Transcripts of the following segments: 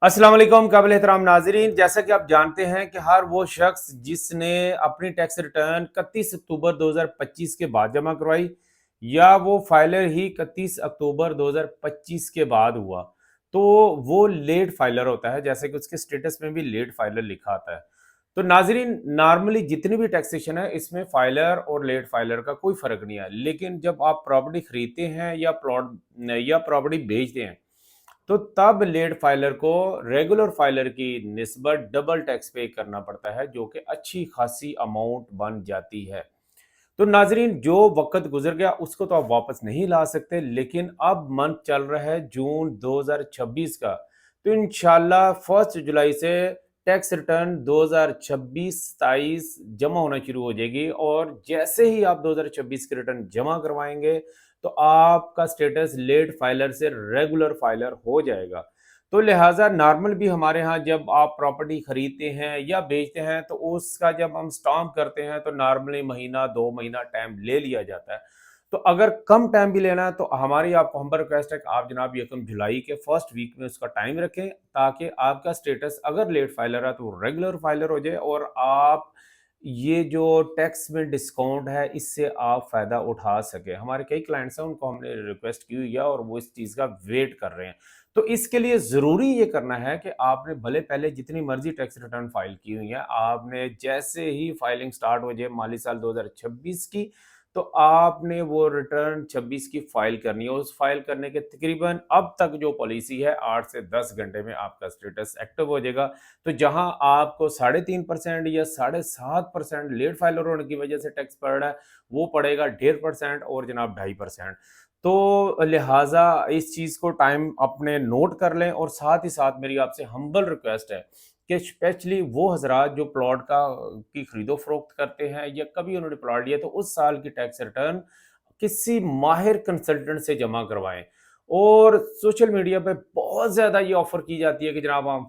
अस्सलाम वालेकुम काबिल एहतराम नाजरीन, जैसा कि आप जानते हैं कि हर वो शख्स जिसने अपनी टैक्स रिटर्न 31 अक्टूबर 2025 के बाद जमा करवाई या वो फाइलर ही 31 अक्टूबर 2025 के बाद हुआ तो वो लेट फाइलर होता है। जैसे कि उसके स्टेटस में भी लेट फाइलर लिखा आता है। तो नाजरीन, नॉर्मली जितनी भी टैक्सेशन है इसमें फाइलर और लेट फाइलर का कोई फर्क नहीं है, लेकिन जब आप प्रॉपर्टी खरीदते हैं या प्लॉट या प्रॉपर्टी बेचते हैं तो तब लेट फाइलर को रेगुलर फाइलर की निस्बत डबल टैक्स पे करना पड़ता है, जो कि अच्छी खासी अमाउंट बन जाती है। तो नाजरीन, जो वक्त गुजर गया उसको तो आप वापस नहीं ला सकते, लेकिन अब मंथ चल रहा है जून 2026 का। तो इंशाल्लाह 1 जुलाई से टैक्स रिटर्न 2026-27 जमा होना शुरू हो जाएगी, और जैसे ही आप 2026 की रिटर्न जमा करवाएंगे तो आपका स्टेटस लेट फाइलर से रेगुलर फाइलर हो जाएगा। तो लिहाजा नॉर्मल भी हमारे यहाँ जब आप प्रॉपर्टी खरीदते हैं या बेचते हैं तो उसका जब हम स्टाम्प करते हैं तो नॉर्मली महीना 2 महीना टाइम ले लिया जाता है। तो अगर कम टाइम भी लेना है तो हमारी आपको हम्बर रिक्वेस्ट है कि आप जनाब 1 जुलाई के फर्स्ट वीक में उसका टाइम रखें, ताकि आपका स्टेटस अगर लेट फाइलर है तो रेगुलर फाइलर हो जाए, और आप ये जो टैक्स में डिस्काउंट है इससे आप फ़ायदा उठा सके। हमारे कई क्लाइंट्स हैं, उनको हमने रिक्वेस्ट की हुई है और वो इस चीज़ का वेट कर रहे हैं। तो इसके लिए ज़रूरी ये करना है कि आपने भले पहले जितनी मर्ज़ी टैक्स रिटर्न फ़ाइल की हुई है, आपने जैसे ही फाइलिंग स्टार्ट हो जाए माली साल 2026 की, तो आपने वो रिटर्न 26 की फ़ाइल करनी है। उस फ़ाइल करने के तकरीबन अब तक जो पॉलिसी है 8 से 10 घंटे में आपका स्टेटस एक्टिव हो जाएगा। तो जहां आपको 3.5% या 7.5% लेट फाइलर होने की वजह से टैक्स पड़ रहा है, वो पड़ेगा 1.5% और जनाब 2.5%। तो लिहाजा इस चीज़ को टाइम अपने नोट कर लें, और साथ ही साथ मेरी आपसे हम्बल रिक्वेस्ट है कि स्पेशली वो हजरात जो प्लॉट का की खरीदो फरोख्त करते हैं या कभी उन्होंने प्लॉट लिया, तो उस साल की टैक्स रिटर्न किसी माहिर कंसल्टेंट से जमा करवाएं। और सोशल मीडिया पे बहुत ज़्यादा ये ऑफ़र की जाती है कि जनाब हम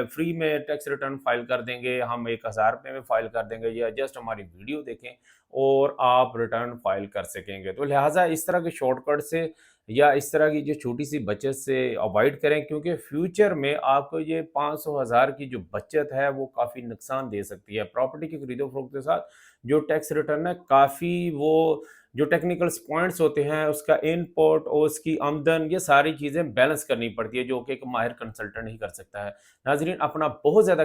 फ्री में टैक्स रिटर्न फाइल कर देंगे, हम 1000 रुपये में फाइल कर देंगे, या जस्ट हमारी वीडियो देखें और आप रिटर्न फाइल कर सकेंगे। तो लिहाजा इस तरह के शॉर्टकट से या इस तरह की जो छोटी सी बचत से अवॉइड करें, क्योंकि फ्यूचर में आपको ये 500,000 की जो बचत है वो काफ़ी नुकसान दे सकती है। प्रॉपर्टी की खरीदो फरोख्त के साथ जो टैक्स रिटर्न है काफ़ी वो जो टेक्निकल पॉइंट्स होते हैं, उसका इनपुट और उसकी आमदन, ये सारी चीज़ें बैलेंस करनी पड़ती है, जो कि एक माहिर कंसल्टेंट ही कर सकता है। नाज़रीन, अपना बहुत ज़्यादा